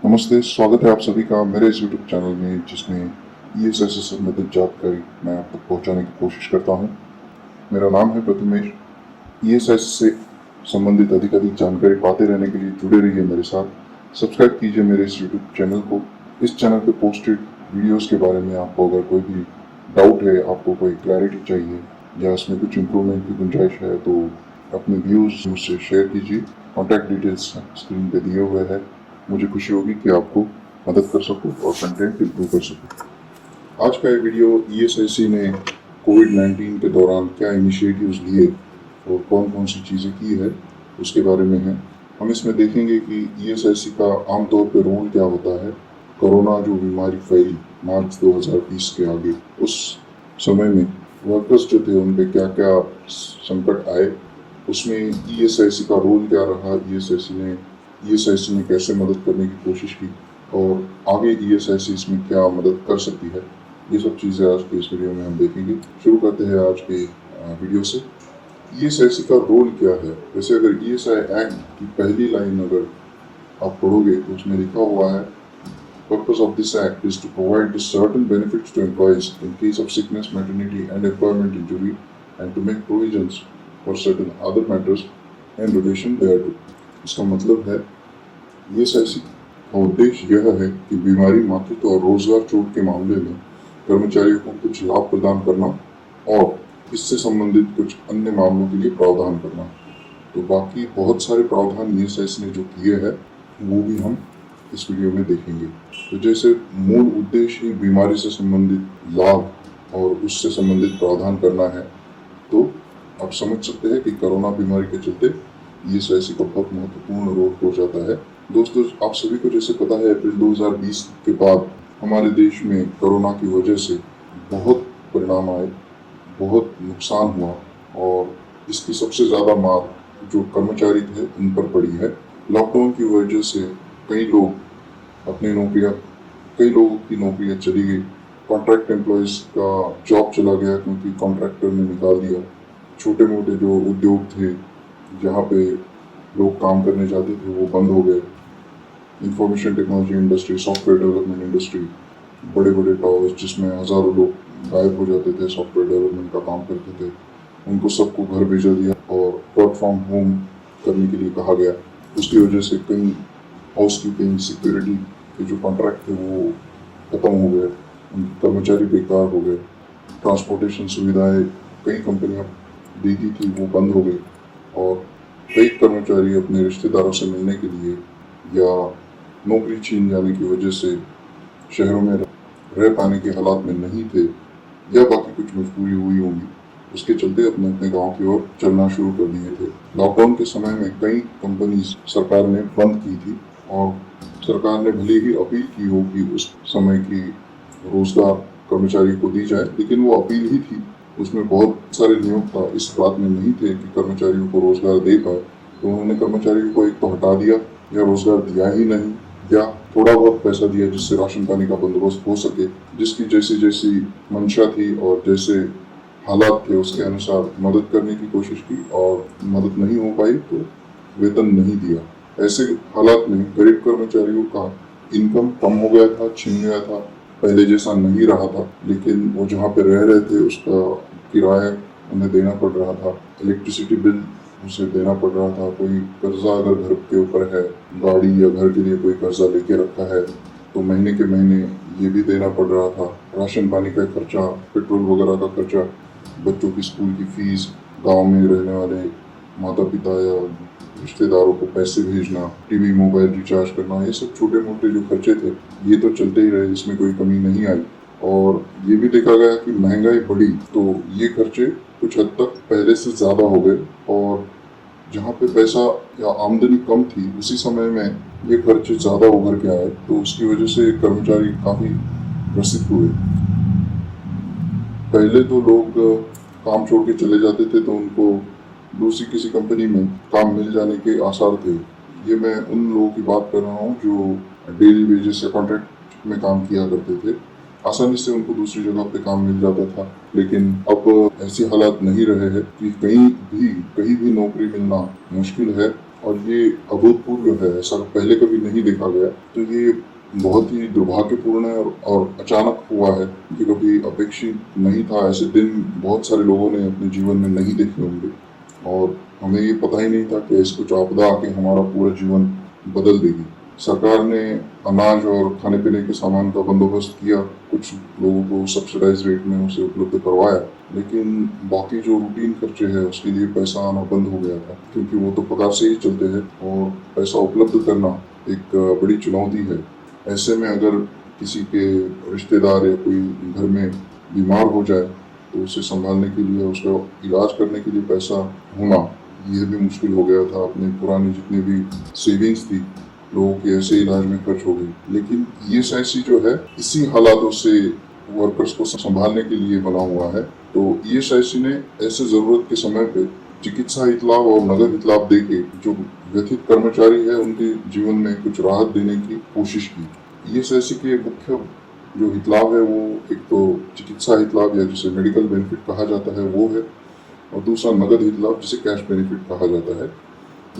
नमस्ते, स्वागत है आप सभी का मेरे इस यूट्यूब चैनल में जिसमें ईएसआई से संबंधित जानकारी मैं आप तक पहुंचाने की कोशिश करता हूं। मेरा नाम है प्रथमेश। ईएसआई से संबंधित अधिक जानकारी पाते रहने के लिए जुड़े रहिए मेरे साथ। सब्सक्राइब कीजिए मेरे इस यूट्यूब चैनल को। इस चैनल पे पोस्टेड वीडियोस के बारे में आपको अगर कोई भी डाउट है, आपको कोई क्लैरिटी चाहिए या इसमें कुछ इम्प्रूवमेंट की गुंजाइश है तो अपने व्यूज़ मुझसे शेयर कीजिए। कॉन्टैक्ट डिटेल्स स्क्रीन पे दिए हुए हैं। मुझे खुशी होगी कि आपको मदद कर सकूं और कंटेंट इम्प्रूव कर सकूं। आज का ये वीडियो ईएसआईसी ने कोविड-19 के दौरान क्या इनिशिएटिव्स लिए और कौन कौन सी चीज़ें की है उसके बारे में है। हम इसमें देखेंगे कि ईएसआईसी का आमतौर पर रोल क्या होता है। कोरोना जो बीमारी फैली मार्च 2020 के आगे, उस समय में वर्कर्स जो थे उन पे क्या क्या संकट आए, उसमें ईएसआईसी का रोल क्या रहा, ईएसआईसी ने कैसे मदद करने की कोशिश की और आगे ईएसआईसी इसमें क्या मदद कर सकती है, ये सब चीज़ें आज के इस वीडियो में हम देखेंगे। शुरू करते हैं आज के वीडियो से। ईएसआईसी का रोल क्या है। वैसे अगर ईएसआई एक्ट की पहली लाइन अगर आप पढ़ोगे तो उसमें लिखा हुआ है, Purpose of this act is to provide certain benefits to employees in case of sickness, maternity, and employment injury, and to make provisions for certain other matters in relation thereto। इसका मतलब है ईएसआईसी का उद्देश्य यह है कि बीमारी, मातृत्व और रोजगार चोट के मामले में कर्मचारियों को कुछ लाभ प्रदान करना और इससे संबंधित कुछ अन्य मामलों के लिए प्रावधान करना। तो बाकी बहुत सारे प्रावधान ईएसआईसी ने जो किए हैं वो भी हम इस वीडियो में देखेंगे। तो जैसे मूल उद्देश्य ही बीमारी से संबंधित लाभ और उससे संबंधित प्रावधान करना है, तो आप समझ सकते हैं कि कोरोना बीमारी के चलते ईएसआईसी का बहुत महत्वपूर्ण रोल हो जाता है। दोस्तों, आप सभी को जैसे पता है, अप्रैल 2020 के बाद हमारे देश में कोरोना की वजह से बहुत परिणाम आए, बहुत नुकसान हुआ और इसकी सबसे ज़्यादा मार जो कर्मचारी थे उन पर पड़ी है। लॉकडाउन की वजह से कई लोगों की नौकरियां चली गई। कॉन्ट्रैक्ट एम्प्लॉयज़ का जॉब चला गया क्योंकि कॉन्ट्रैक्टर ने निकाल दिया। छोटे मोटे जो उद्योग थे जहाँ पे लोग काम करने जाते थे वो बंद हो गए। Information technology industry, software development industry, बड़े बड़े टावर्स जिसमें हज़ारों लोग गायब हो जाते थे, सॉफ्टवेयर डेवलपमेंट का काम करते थे, उनको सबको घर भेजा दिया और वर्क फ्रॉम होम करने के लिए कहा गया। उसकी वजह से कई हाउसकीपिंग, सिक्योरिटी के जो कॉन्ट्रैक्ट थे वो खत्म हो गए, उनके कर्मचारी बेकार हो गए। ट्रांसपोर्टेशन सुविधाएं कई कंपनियां देती थी वो बंद हो गई और कई कर्मचारी अपने रिश्तेदारों से मिलने के लिए या नौकरी छीन जाने की वजह से शहरों में रह पाने के हालात में नहीं थे या बाकी कुछ मजबूरी हुई होगी, उसके चलते अपने अपने गांव की ओर चलना शुरू कर दिए थे। लॉकडाउन के समय में कई कंपनीज सरकार ने बंद की थी और सरकार ने भले ही अपील की हो कि उस समय की रोजगार कर्मचारी को दी जाए, लेकिन वो अपील ही थी। उसमें बहुत सारे नियोक्ता इस बात में नहीं थे कि कर्मचारियों को रोजगार दे पाए, तो उन्होंने कर्मचारियों को एक तो हटा दिया या रोजगार दिया ही नहीं या थोड़ा बहुत पैसा दिया जिससे राशन पानी का बंदोबस्त हो सके। जिसकी जैसी जैसी मंशा थी और जैसे हालात थे उसके अनुसार मदद करने की कोशिश की और मदद नहीं हो पाई तो वेतन नहीं दिया। ऐसे हालात में गरीब कर्मचारियों का इनकम कम हो गया था, छिन गया था, पहले जैसा नहीं रहा था। लेकिन वो जहाँ पे रह रहे थे उसका किराया उन्हें देना पड़ रहा था, इलेक्ट्रिसिटी बिल उसे देना पड़ रहा था, कोई कर्जा अगर घर के ऊपर है, गाड़ी या घर के लिए कोई कर्जा लेके रखा है तो महीने के महीने ये भी देना पड़ रहा था। राशन पानी का खर्चा, पेट्रोल वगैरह का खर्चा, बच्चों की स्कूल की फीस, गांव में रहने वाले माता पिता या रिश्तेदारों को पैसे भेजना, टीवी मोबाइल रिचार्ज करना, ये सब छोटे मोटे जो खर्चे थे ये तो चलते ही रहे, इसमें कोई कमी नहीं आई। और ये भी देखा गया कि महंगाई बढ़ी तो ये खर्चे कुछ हद तक पहले से ज़्यादा हो गए और जहाँ पे पैसा या आमदनी कम थी उसी समय में ये खर्चे ज़्यादा उभर के आए, तो उसकी वजह से कर्मचारी काफ़ी ग्रसित हुए। पहले तो लोग काम छोड़ के चले जाते थे तो उनको दूसरी किसी कंपनी में काम मिल जाने के आसार थे। ये मैं उन लोगों की बात कर रहा हूँ जो डेली वेजेस या कॉन्ट्रैक्ट में काम किया करते थे। आसानी से उनको दूसरी जगह पे काम मिल जाता था, लेकिन अब ऐसे हालात नहीं रहे हैं कि कहीं भी नौकरी मिलना मुश्किल है और ये अभूतपूर्व है, ऐसा पहले कभी नहीं देखा गया। तो ये बहुत ही दुर्भाग्यपूर्ण है और अचानक हुआ है, ये कभी अपेक्षित नहीं था। ऐसे दिन बहुत सारे लोगों ने अपने जीवन में नहीं देखे होंगे और हमें ये पता ही नहीं था कि ऐसी कुछ आपदा आके हमारा पूरा जीवन बदल देगी। सरकार ने अनाज और खाने पीने के सामान का बंदोबस्त किया, कुछ लोगों को सब्सिडाइज रेट में उसे उपलब्ध करवाया, लेकिन बाकी जो रूटीन खर्चे हैं उसके लिए पैसा आना बंद हो गया था, क्योंकि वो तो पगार से ही चलते हैं और पैसा उपलब्ध करना एक बड़ी चुनौती है। ऐसे में अगर किसी के रिश्तेदार या कोई घर में बीमार हो जाए तो उसे संभालने के लिए, उसका इलाज करने के लिए पैसा होना ये भी मुश्किल हो गया था। अपनी पुरानी जितनी भी सेविंग्स थी लोगों के ऐसे इलाज में खर्च हो गई। लेकिन ईएसआईसी जो है इसी हालातों से वर्कर्स को संभालने के लिए बना हुआ है। तो ईएसआईसी ने ऐसे जरूरत के समय पे चिकित्सा हित लाभ और नगद हित लाभ देके जो व्यथित कर्मचारी है उनके जीवन में कुछ राहत देने की कोशिश की। ईएसआईसी के मुख्य जो हित लाभ है वो एक तो चिकित्सा हित लाभ या जिसे मेडिकल बेनिफिट कहा जाता है वो है, और दूसरा नगद हित लाभ जिसे कैश बेनिफिट कहा जाता है।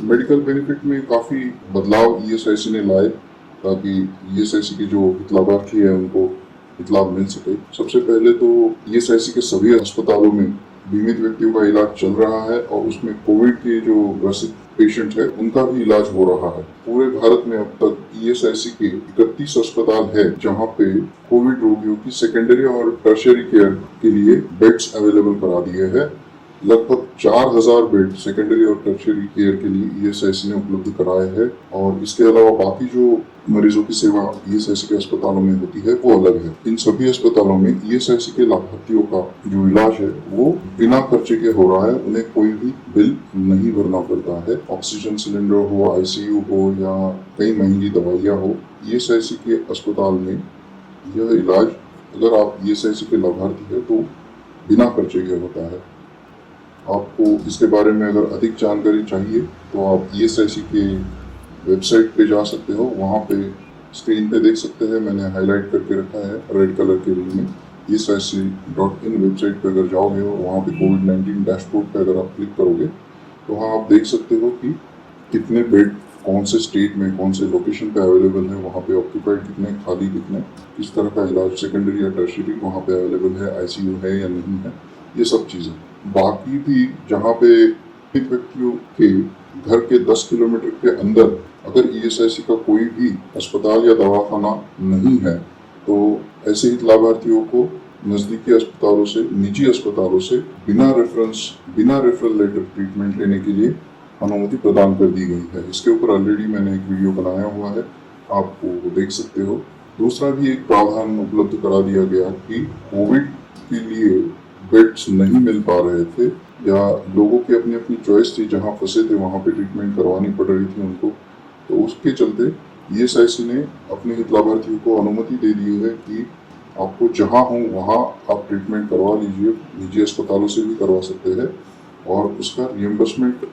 मेडिकल बेनिफिट में काफ़ी बदलाव ईएसआईसी ने लाए ताकि ईएसआईसी के जो हित लाभार्थी है उनको हित लाभ मिल सके। सबसे पहले तो ईएसआईसी के सभी अस्पतालों में बीमित व्यक्तियों का इलाज चल रहा है और उसमें कोविड के जो ग्रसित पेशेंट है उनका भी इलाज हो रहा है। पूरे भारत में अब तक ईएसआईसी के 31 अस्पताल है जहां पे कोविड रोगियों की सेकेंडरी और टर्शियरी केयर के लिए बेड्स अवेलेबल करा दिए हैं। लगभग 4000 बेड सेकेंडरी और टर्शियरी केयर के लिए ईएसआईसी ने उपलब्ध कराए हैं और इसके अलावा बाकी जो मरीजों की सेवा ईएसआईसी के अस्पतालों में होती है वो अलग है। इन सभी अस्पतालों में ईएसआईसी के लाभार्थियों का जो इलाज है वो बिना खर्चे के हो रहा है, उन्हें कोई भी बिल नहीं भरना पड़ता है। ऑक्सीजन सिलेंडर हो, आईसीयू हो या कई महंगी दवाइयाँ हो, ईएसआईसी के अस्पताल में यह इलाज अगर आप ईएसआईसी के लाभार्थी है तो बिना खर्चे के होता है। आपको इसके बारे में अगर अधिक जानकारी चाहिए तो आप ईएसआईसी के वेबसाइट पे जा सकते हो, वहाँ पे स्क्रीन पे देख सकते हैं, मैंने हाईलाइट करके रखा है रेड कलर के रिंग में। ESIC.in वेबसाइट पे अगर जाओगे और वहाँ पे कोविड-19 डैशबोर्ड पे अगर आप क्लिक करोगे तो वहाँ आप देख सकते हो कि कितने बेड कौन से स्टेट में कौन से लोकेशन पे अवेलेबल है, वहाँ पे ऑक्यूपाइड कितने, खाली कितने, किस तरह का इलाज सेकेंडरी या टर्शियरी वहाँ पे अवेलेबल है, आईसीयू है या नहीं है, ये सब चीज़ें। बाकी भी जहाँ पे व्यक्तियों के घर के 10 किलोमीटर के अंदर अगर ईएसआईसी का कोई भी अस्पताल या दवाखाना नहीं है तो ऐसे ही लाभार्थियों को नज़दीकी अस्पतालों से, निजी अस्पतालों से बिना रेफरल लेटर ट्रीटमेंट लेने के लिए अनुमति प्रदान कर दी गई है। इसके ऊपर ऑलरेडी मैंने एक वीडियो बनाया हुआ है, आप वो देख सकते हो। दूसरा भी एक प्रावधान उपलब्ध करा दिया गया कि कोविड के लिए बेड्स नहीं मिल पा रहे थे या लोगों की अपनी अपनी चॉइस थी, जहां फंसे थे वहां पे ट्रीटमेंट करवानी पड़ रही थी उनको, तो उसके चलते ईएसआईसी ने अपने हित लाभार्थियों को अनुमति दे दी है कि आपको जहां हो वहां आप ट्रीटमेंट करवा लीजिए, निजी अस्पतालों से भी करवा सकते हैं और उसका रियम्बर्समेंट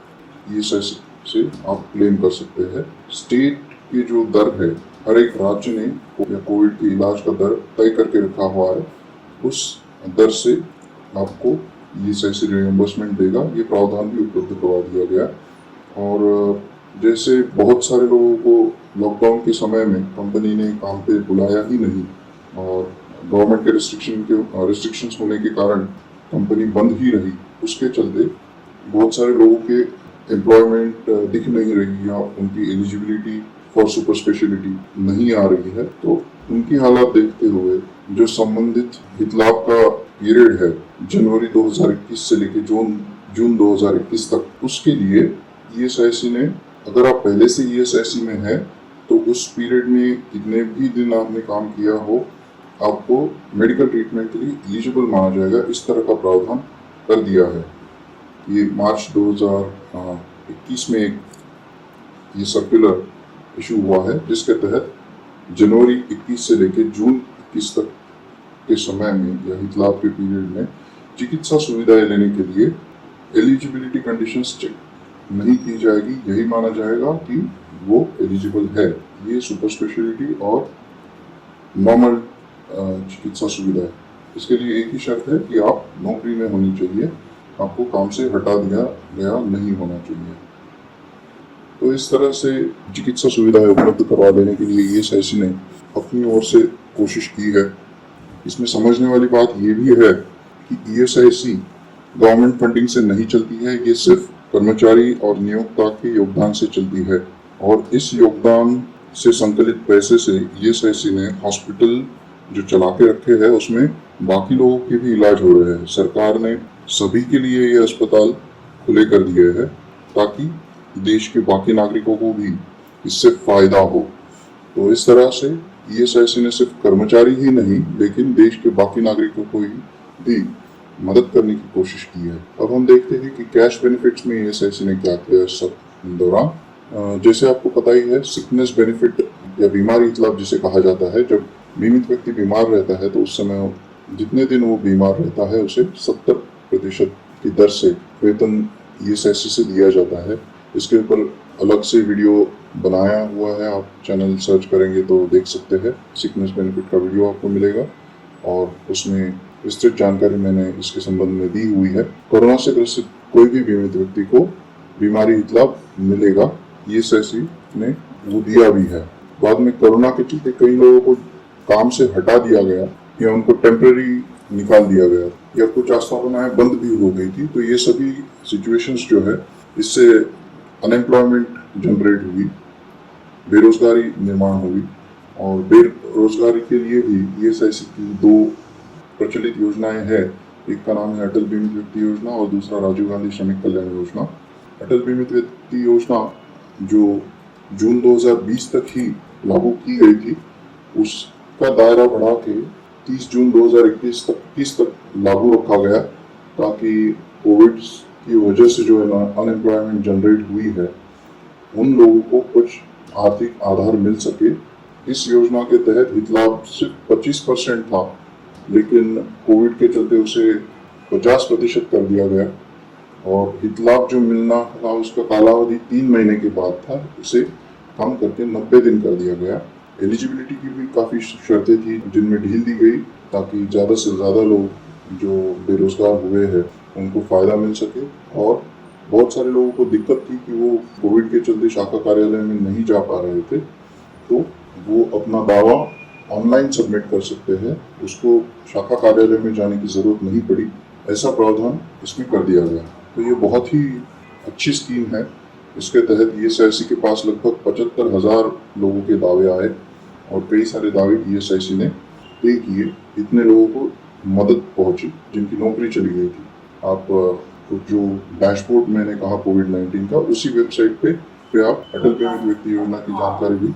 ईएसआईसी से आप क्लेम कर सकते हैं। स्टेट के जो दर है, हर एक राज्य ने कोविड के इलाज का दर तय करके रखा हुआ है, उस दर से आपको ईएसआईसी रियम्बर्समेंट देगा। ये प्रावधान भी उपलब्ध करवा दिया गया। और जैसे बहुत सारे लोगों को लॉकडाउन के समय में कंपनी ने काम पे बुलाया ही नहीं और गवर्नमेंट के रिस्ट्रिक्शंस होने के कारण कंपनी बंद ही रही, उसके चलते बहुत सारे लोगों के एम्प्लॉयमेंट दिख नहीं रही या उनकी एलिजिबिलिटी फॉर सुपर स्पेशलिटी नहीं आ रही है। तो उनकी हालात देखते हुए जो संबंधित हित लाभ का पीरियड है जनवरी 2021 से लेकर जून 2021 तक, उसके लिए ईएसआईसी ने, अगर आप पहले से ईएसआईसी में है तो उस पीरियड में कितने भी दिन आपने काम किया हो आपको मेडिकल ट्रीटमेंट के लिए एलिजिबल माना जाएगा। इस तरह का प्रावधान कर दिया है। ये मार्च 2021 में एक ये सर्कुलर इशू हुआ है जिसके तहत जनवरी 21 से लेकर जून 21 तक के समय में या हित लाभ के पीरियड में चिकित्सा सुविधाएं लेने के लिए एलिजिबिलिटी कंडीशंस चेक नहीं की जाएगी, यही माना जाएगा कि वो एलिजिबल है। ये सुपर स्पेशलिटी और नॉर्मल चिकित्सा सुविधा है। इसके लिए एक ही शर्त है कि आप नौकरी में होनी चाहिए, आपको काम से हटा दिया गया नहीं होना चाहिए। तो इस तरह से चिकित्सा सुविधाएं उपलब्ध करवा देने के लिए ईएसआईसी ने अपनी ओर से कोशिश की है। इसमें समझने वाली बात ये भी है कि ईएसआईसी गवर्नमेंट फंडिंग से नहीं चलती है, ये सिर्फ कर्मचारी और नियोक्ता के योगदान से चलती है और इस योगदान से संकलित पैसे से ईएसआईसी ने हॉस्पिटल जो चला के रखे हैं उसमें बाकी लोगों के भी इलाज हो रहे हैं। सरकार ने सभी के लिए ये अस्पताल खुले कर दिए हैं ताकि देश के बाकी नागरिकों को भी इससे फायदा हो। तो इस तरह से ईएसआईसी ने सिर्फ कर्मचारी ही नहीं लेकिन देश के बाकी नागरिकों को भी मदद करने की कोशिश की है। अब हम देखते हैं कि कैश बेनिफिट्स में ईएसआईसी ने क्या किया इस दौरान। जैसे आपको पता ही है, सिकनेस बेनिफिट या बीमारी लाभ जिसे कहा जाता है, जब बीमित व्यक्ति बीमार रहता है तो उस समय जितने दिन वो बीमार रहता है उसे 70% की दर से वेतन ईएसआईसी से दिया जाता है। इसके ऊपर अलग से वीडियो बनाया हुआ है, आप चैनल सर्च करेंगे तो देख सकते हैं। सिकनेस बेनिफिट का वीडियो आपको मिलेगा और उसमें विस्तृत जानकारी मैंने इसके संबंध में दी हुई है। कोरोना से ग्रसित कोई भी बीमित व्यक्ति को बीमारी लाभ मिलेगा, ईएसआईसी ने वो दिया भी है। बाद में कोरोना के चलते कई लोगों को काम से हटा दिया गया या उनको टेम्पररी निकाल दिया गया या कुछ आस्थापनाएं बंद भी हो गई थी। तो ये सभी सिचुएशंस जो है, इससे अनएम्प्लॉयमेंट जनरेट हुई, बेरोजगारी निर्माण हुई और बेरोजगारी के लिए भी ईएसआईसी की 2 प्रचलित योजनाएं हैं। एक का नाम है अटल बीमित व्यक्ति योजना और दूसरा राजीव गांधी श्रमिक कल्याण योजना। अटल बीमित व्यक्ति योजना जो जून 2020 तक ही लागू की गई थी, उसका दायरा बढ़ा के 30 जून 2021 तक लागू रखा गया ताकि कोविड की वजह से जो है ना अनएम्प्लॉयमेंट जनरेट हुई है, उन लोगों को कुछ आर्थिक आधार मिल सके। इस योजना के तहत हित लाभ सिर्फ 25% था, लेकिन कोविड के चलते उसे 50% कर दिया गया और हित लाभ जो मिलना था उसका कालावधि 3 महीने के बाद था, उसे कम करके 90 दिन कर दिया गया। एलिजिबिलिटी की भी काफ़ी शर्तें थी जिनमें ढील दी गई ताकि ज़्यादा से ज़्यादा लोग जो बेरोजगार हुए हैं उनको फ़ायदा मिल सके। और बहुत सारे लोगों को दिक्कत थी कि वो कोविड के चलते शाखा कार्यालय में नहीं जा पा रहे थे, तो वो अपना दावा ऑनलाइन सबमिट कर सकते हैं, उसको शाखा कार्यालय में जाने की ज़रूरत नहीं पड़ी। ऐसा प्रावधान इसमें कर दिया गया। तो ये बहुत ही अच्छी स्कीम है। इसके तहत ईएसआईसी के पास लगभग 75,000 लोगों के दावे आए और कई सारे दावे ईएसआईसी ने पे किए। इतने लोगों को मदद पहुंची जिनकी नौकरी चली गई थी। आप जो डैशबोर्ड मैंने कहा कोविड-19 का, उसी वेबसाइट पे आप अटल बीमित व्यक्ति योजना की जानकारी भी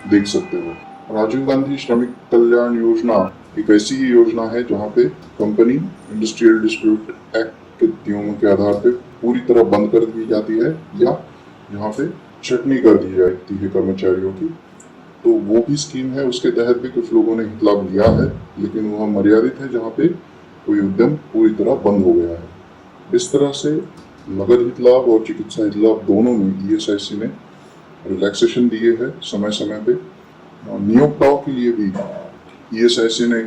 देख सकते हो। राजीव गांधी श्रमिक कल्याण योजना एक ऐसी ही योजना है जहाँ पे कंपनी इंडस्ट्रियल डिस्प्यूट एक्ट के नियमों के आधार पे पूरी तरह बंद कर दी जाती है या यहाँ पे छटनी कर दी जाती है कर्मचारियों की। तो वो भी स्कीम है, उसके तहत भी कुछ लोगों ने हित लाभ लिया है, लेकिन वह मर्यादित है जहाँ पे कोई उद्यम पूरी तरह बंद हो गया है। इस तरह से नगद हित लाभ और चिकित्सा हित लाभ दोनों में ईएसआईसी ने रिलैक्सेशन दिए है समय समय पे। नियोक्ताओं के लिए भी ईएसआईसी ने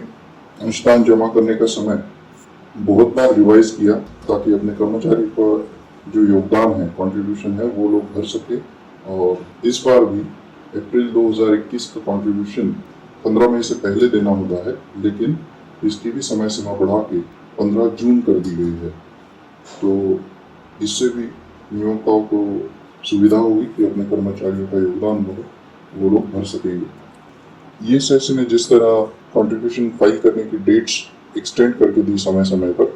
अंशदान जमा करने का समय बहुत बार रिवाइज किया ताकि अपने कर्मचारी पर जो योगदान है, कंट्रीब्यूशन है, वो लोग भर सके। और इस बार भी अप्रैल 2021 का कंट्रीब्यूशन 15 मई से पहले देना होता है, लेकिन इसकी भी समय सीमा बढ़ा के 15 जून कर दी गई है। तो इससे भी नियोक्ताओं को सुविधा होगी कि अपने कर्मचारियों का योगदान वो लोग भर सकेंगे। ईएसआईसी ने जिस तरह कंट्रीब्यूशन फाइल करने की डेट्स एक्सटेंड करके दी समय समय पर,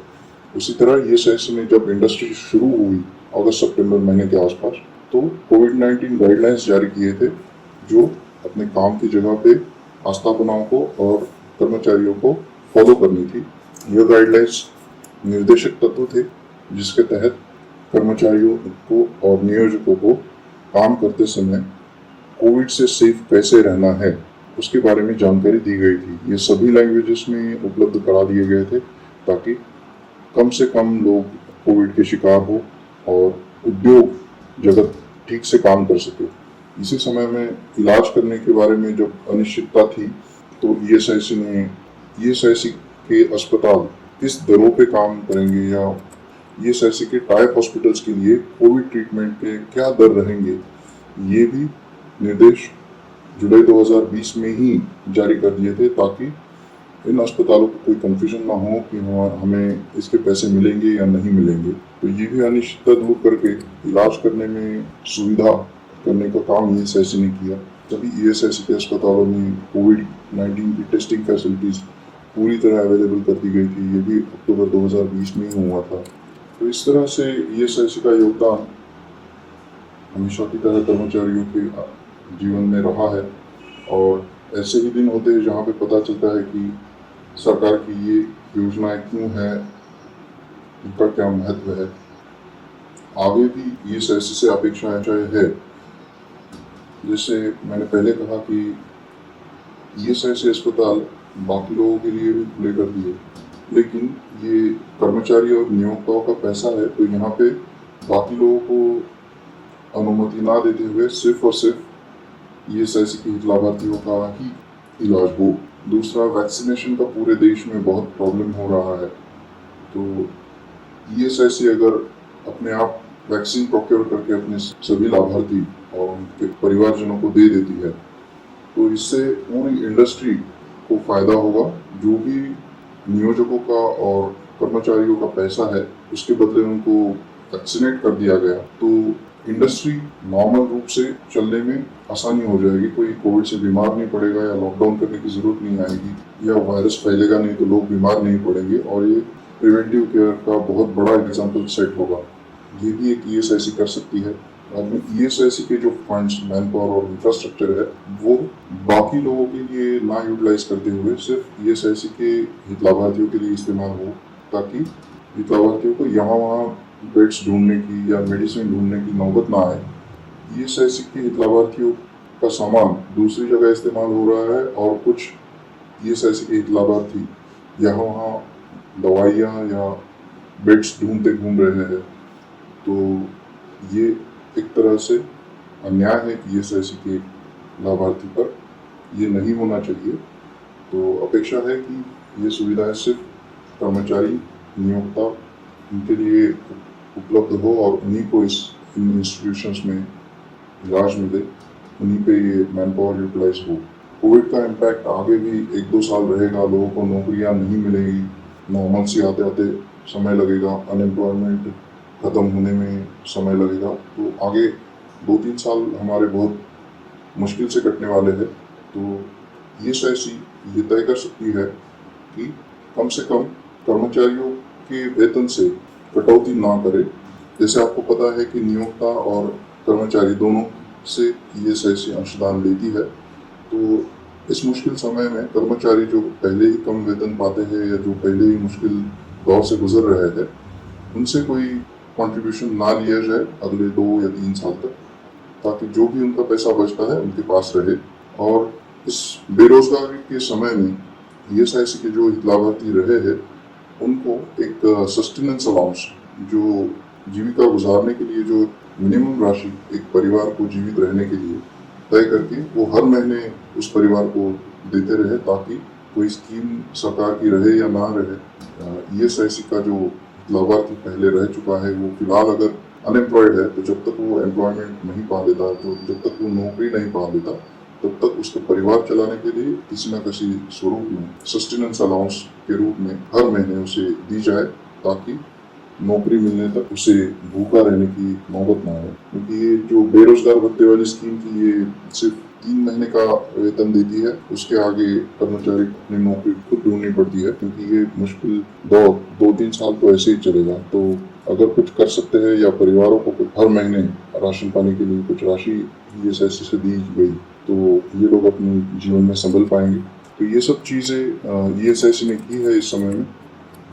उसी तरह ईएसआईसी ने जब इंडस्ट्री शुरू हुई अगस्त सितंबर महीने के आसपास, तो कोविड-19 गाइडलाइंस जारी किए थे जो अपने काम की जगह पे आस्थापनाओं को और कर्मचारियों को फॉलो करनी थी। यह गाइडलाइंस निर्देशक तत्व थे जिसके तहत कर्मचारियों को और नियोजकों को काम करते समय कोविड से सेफ कैसे रहना है उसके बारे में जानकारी दी गई थी। ये सभी लैंग्वेजेस में उपलब्ध करा दिए गए थे ताकि कम से कम लोग कोविड के शिकार हो और उद्योग जगत ठीक से काम कर सके। इसी समय में इलाज करने के बारे में जब अनिश्चितता थी, तो ईएसआईसी के अस्पताल किस दरों पे काम करेंगे या ईएसआईसी के टाइप हॉस्पिटल्स के लिए कोविड ट्रीटमेंट के क्या दर रहेंगे, ये भी निर्देश जुलाई 2020 में ही जारी कर दिए थे ताकि इन अस्पतालों को कोई कंफ्यूजन ना हो कि हमें इसके पैसे मिलेंगे या नहीं मिलेंगे। तो ये भी अनिश्चितता दूर करके इलाज करने में सुविधा करने का काम ईएसआईसी ने किया। सभी ईएसआईसी के अस्पतालों में कोविड-19 की टेस्टिंग फैसिलिटीज पूरी तरह अवेलेबल कर दी गई थी। ये भी अक्टूबर 2020 में ही हुआ था। तो इस तरह से ईएसआईसी का योगदान हमेशा की तरह कर्मचारियों के जीवन में रहा है और ऐसे ही दिन होते हैं जहाँ पे पता चलता है कि सरकार की ये योजनाएं क्यों है, इनका क्या महत्व है। आगे भी ईएसआईसी से अपेक्षाएं है। जैसे मैंने पहले कहा कि ईएसआईसी अस्पताल बाकी लोगों के लिए भी खुले कर दिए, लेकिन ये कर्मचारी और नियोक्ताओं का पैसा है, तो यहाँ पे बाकी लोगों को अनुमति ना देते हुए सिर्फ और सिर्फ ईएसआईसी के हित लाभार्थियों का ही इलाज हो। दूसरा, वैक्सीनेशन का पूरे देश में बहुत प्रॉब्लम हो रहा है, तो ईएसआईसी अगर अपने आप वैक्सीन प्रोक्योर करके अपने सभी लाभार्थी और उनके परिवारजनों को दे देती है, तो इससे पूरी इंडस्ट्री को फायदा होगा। जो भी नियोजकों का और कर्मचारियों का पैसा है, उसके बदले उनको वैक्सीनेट कर दिया गया, तो इंडस्ट्री नॉर्मल रूप से चलने में आसानी हो जाएगी। कोई कोविड से बीमार नहीं पड़ेगा या लॉकडाउन करने की जरूरत नहीं आएगी या वायरस फैलेगा नहीं तो लोग बीमार नहीं पड़ेंगे और ये प्रिवेंटिव केयर का बहुत बड़ा एग्जाम्पल सेट होगा। ये भी एक ईएसआईसी कर सकती है। ईएसआईसी के जो फंड्स, मैन पावर और इंफ्रास्ट्रक्चर है, वो बाकी लोगों के लिए ना यूटिलाइज करते हुए सिर्फ ईएसआईसी के हित लाभार्थियों के लिए इस्तेमाल हो, ताकि हित लाभार्थियों को यहाँ वहाँ बेड्स ढूंढने की या मेडिसिन ढूंढने की नौबत ना आए। ईएसआईसी के हित लाभार्थियों का सामान दूसरी जगह इस्तेमाल हो रहा है और कुछ ईएसआईसी के हित लाभार्थी यहाँ वहाँ दवाइयाँ या बेड्स ढूंढते घूम रहे हैं, तो ये एक तरह से अन्याय है ईएसआईसी के लाभार्थी पर। ये नहीं होना चाहिए। तो अपेक्षा है कि ये सुविधाएं सिर्फ कर्मचारी, नियोक्ता, उनके लिए उपलब्ध हो और उन्हीं को इन इंस्टीट्यूशंस में इलाज मिले, उन्हीं पे ये मैन पावर यूटिलाइज हो। कोविड का इम्पैक्ट आगे भी 1-2 साल रहेगा। लोगों को नौकरियां नहीं मिलेंगी, नॉर्मल से आते आते समय लगेगा, अनएम्प्लॉयमेंट ख़त्म होने में समय लगेगा। तो आगे 2-3 साल हमारे बहुत मुश्किल से कटने वाले हैं। तो ईएसआईसी ये तय कर सकती है कि कम से कम कर्मचारियों के वेतन से कटौती ना करे। जैसे आपको पता है कि नियोक्ता और कर्मचारी दोनों से ईएसआईसी अंशदान लेती है, तो इस मुश्किल समय में कर्मचारी जो पहले ही कम वेतन पाते हैं या जो पहले ही मुश्किल दौर से गुजर रहे हैं, उनसे कोई कंट्रीब्यूशन ना लिया जाए अगले 2 या 3 साल तक, ताकि जो भी उनका पैसा बचता है उनके पास रहे। और इस बेरोजगारी के समय में ईएसआईसी के जो लाभार्थी रहे हैं, उनको एक सस्टेनेंस अलाउंस, जो जीविका गुजारने के लिए जो मिनिमम राशि एक परिवार को जीवित रहने के लिए तय करके वो हर महीने उस परिवार को देते रहे, ताकि कोई स्कीम सरकार की रहे या ना रहे, ईएसआईसी का जो लाभार्थी पहले रह चुका है वो फिलहाल अगर अनएम्प्लॉयड है, तो जब तक वो एम्प्लॉयमेंट नहीं पा लेता, तो जब तक वो नौकरी नहीं पा लेता, तब तक उसके परिवार चलाने के लिए किसी न किसी स्वरूप में सस्टेनेंस अलाउंस के रूप में हर महीने उसे दी जाए, ताकि नौकरी मिलने तक उसे भूखा रहने की नौबत ना आए। क्योंकि ये जो बेरोजगार भत्ते वाली स्कीम थी, ये सिर्फ 3 महीने का वेतन देती है। उसके आगे कर्मचारी को अपनी नौकरी खुद ढूंढनी पड़ती है, क्योंकि ये मुश्किल दौर 2-3 साल तो ऐसे ही चलेगा। तो अगर कुछ कर सकते हैं या परिवारों को हर महीने राशन पाने के लिए कुछ राशि ईएसआईसी से दी गई, तो ये लोग अपने जीवन में संभल पाएंगे। तो ये सब चीज़ें ईएसआईसी ने की है इस समय में,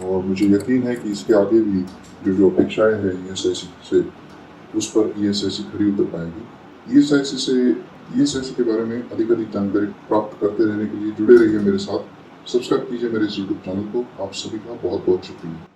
और मुझे यकीन है कि इसके आगे भी जो अपेक्षाएं हैं ईएसआईसी से, उस पर ईएसआईसी खरी उतर पाएगी। ईएसआईसी के बारे में अधिक जानकारी प्राप्त करते रहने के लिए जुड़े रहिए मेरे साथ। सब्सक्राइब कीजिए मेरे इस यूट्यूब चैनल को। आप सभी का बहुत बहुत शुक्रिया।